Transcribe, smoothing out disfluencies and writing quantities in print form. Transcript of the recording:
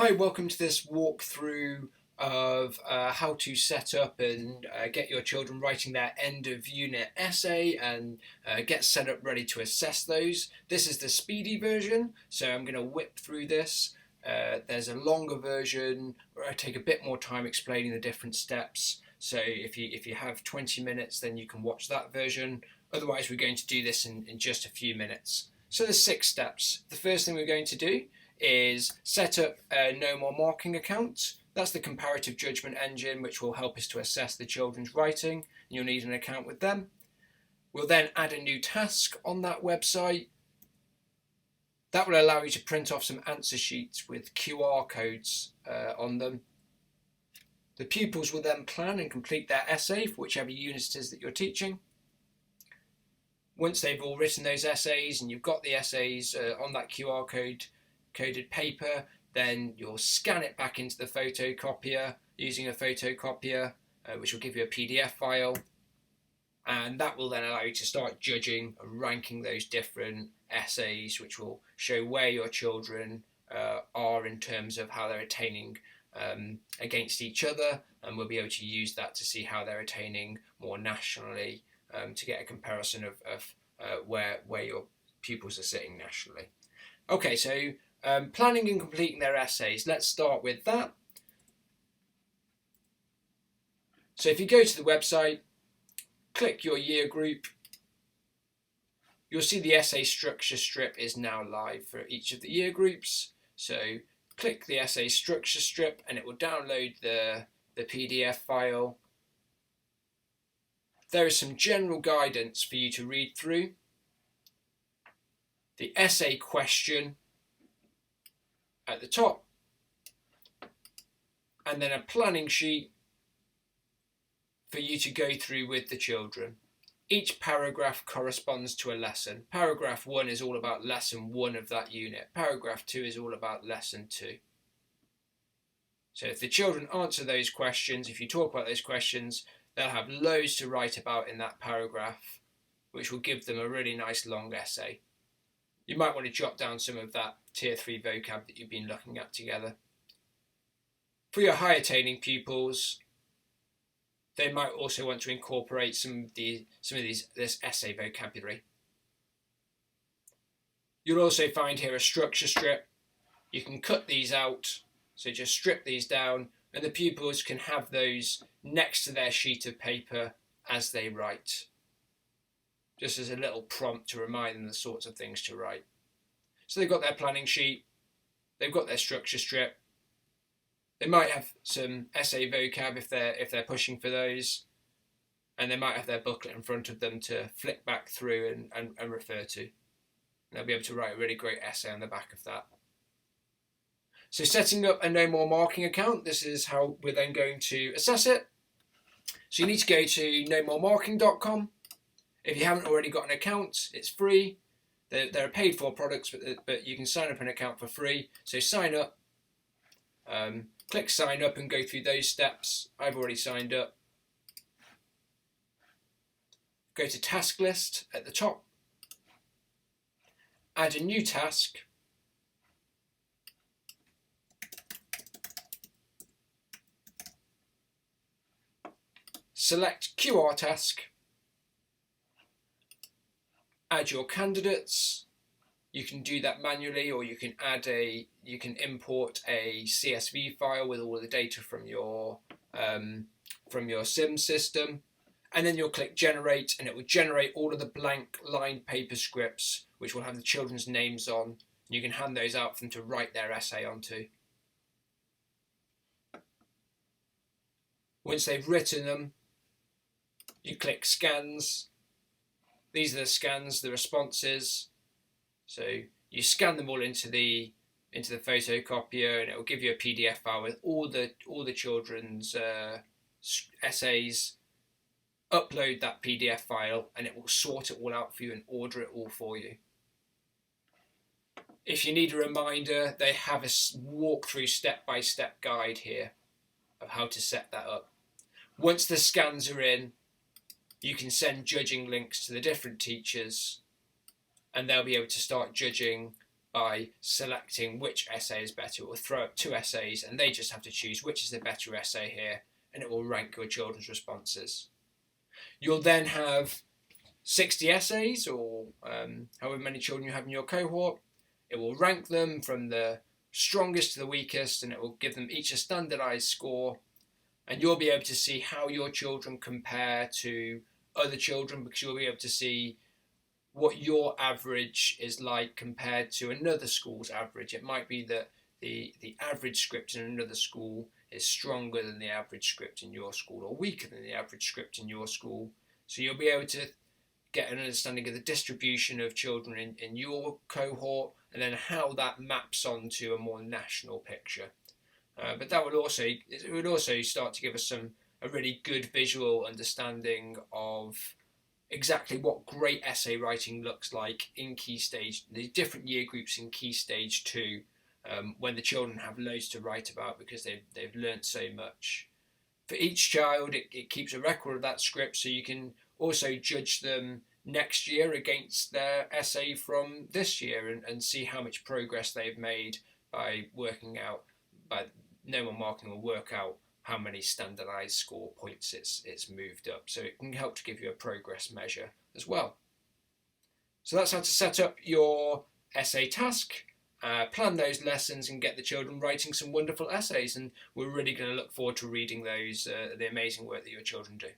Hi, welcome to this walkthrough of how to set up and get your children writing their end of unit essay and get set up ready to assess those. This is the speedy version, so I'm going to whip through this. There's a longer version where I take a bit more time explaining the different steps. So if you have 20 minutes, then you can watch that version. Otherwise, we're going to do this in just a few minutes. So there's 6 steps. The first thing we're going to do is set up a No More Marking account. That's the comparative judgment engine which will help us to assess the children's writing. You'll need an account with them. We'll then add a new task on that website. That will allow you to print off some answer sheets with QR codes on them. The pupils will then plan and complete their essay for whichever unit it is that you're teaching. Once they've all written those essays and you've got the essays on that QR coded paper, then you'll scan it back into the photocopier using a photocopier, which will give you a PDF file, and that will then allow you to start judging and ranking those different essays, which will show where your children are in terms of how they're attaining against each other, and we'll be able to use that to see how they're attaining more nationally, to get a comparison of where your pupils are sitting nationally. Okay, so planning and completing their essays. Let's start with that. So if you go to the website, click your year group, you'll see the essay structure strip is now live for each of the year groups. So click the essay structure strip and it will download the PDF file. There is some general guidance for you to read through. The essay question at the top, and then a planning sheet for you to go through with the children. Each paragraph corresponds to a lesson. Paragraph 1 is all about lesson 1 of that unit. Paragraph 2 is all about lesson 2. So if the children answer those questions, if you talk about those questions, they'll have loads to write about in that paragraph, which will give them a really nice long essay. You might want to jot down some of that Tier 3 vocab that you've been looking at together. For your high attaining pupils, they might also want to incorporate some of this essay vocabulary. You'll also find here a structure strip. You can cut these out, so just strip these down, and the pupils can have those next to their sheet of paper as they write, just as a little prompt to remind them the sorts of things to write. So they've got their planning sheet, they've got their structure strip, they might have some essay vocab if they're pushing for those, and they might have their booklet in front of them to flick back through and refer to. And they'll be able to write a really great essay on the back of that. So setting up a No More Marking account, this is how we're then going to assess it. So you need to go to nomoremarking.com. If you haven't already got an account, it's free. They're paid for products, but you can sign up an account for free. So sign up, click sign up and go through those steps. I've already signed up. Go to task list at the top. Add a new task. Select QR task. Add your candidates. You can do that manually, or you can import a CSV file with all of the data from your SIM system, and then you'll click generate, and it will generate all of the blank lined paper scripts which will have the children's names on. You can hand those out for them to write their essay onto. Once they've written them, you click scans. These are the scans, the responses. So you scan them all into the photocopier, and it will give you a PDF file with all the children's essays. Upload that PDF file, and it will sort it all out for you and order it all for you. If you need a reminder, they have a walkthrough step-by-step guide here of how to set that up. Once the scans are in, you can send judging links to the different teachers, and they'll be able to start judging by selecting which essay is better. It will throw up 2 essays and they just have to choose which is the better essay here, and it will rank your children's responses. You'll then have 60 essays, or however many children you have in your cohort. It will rank them from the strongest to the weakest, and it will give them each a standardized score, and you'll be able to see how your children compare to other children, because you'll be able to see what your average is like compared to another school's average. It might be that the average script in another school is stronger than the average script in your school, or weaker than the average script in your school. So you'll be able to get an understanding of the distribution of children in your cohort, and then how that maps onto a more national picture. But that would also start to give us a really good visual understanding of exactly what great essay writing looks like in Key Stage, the different year groups in Key Stage 2, when the children have loads to write about because they've learnt so much. For each child, it keeps a record of that script, so you can also judge them next year against their essay from this year, and see how much progress they've made by working out, by normal marking will work out how many standardized score points it's moved up. So it can help to give you a progress measure as well. So that's how to set up your essay task, plan those lessons, and get the children writing some wonderful essays. And we're really going to look forward to reading those, the amazing work that your children do.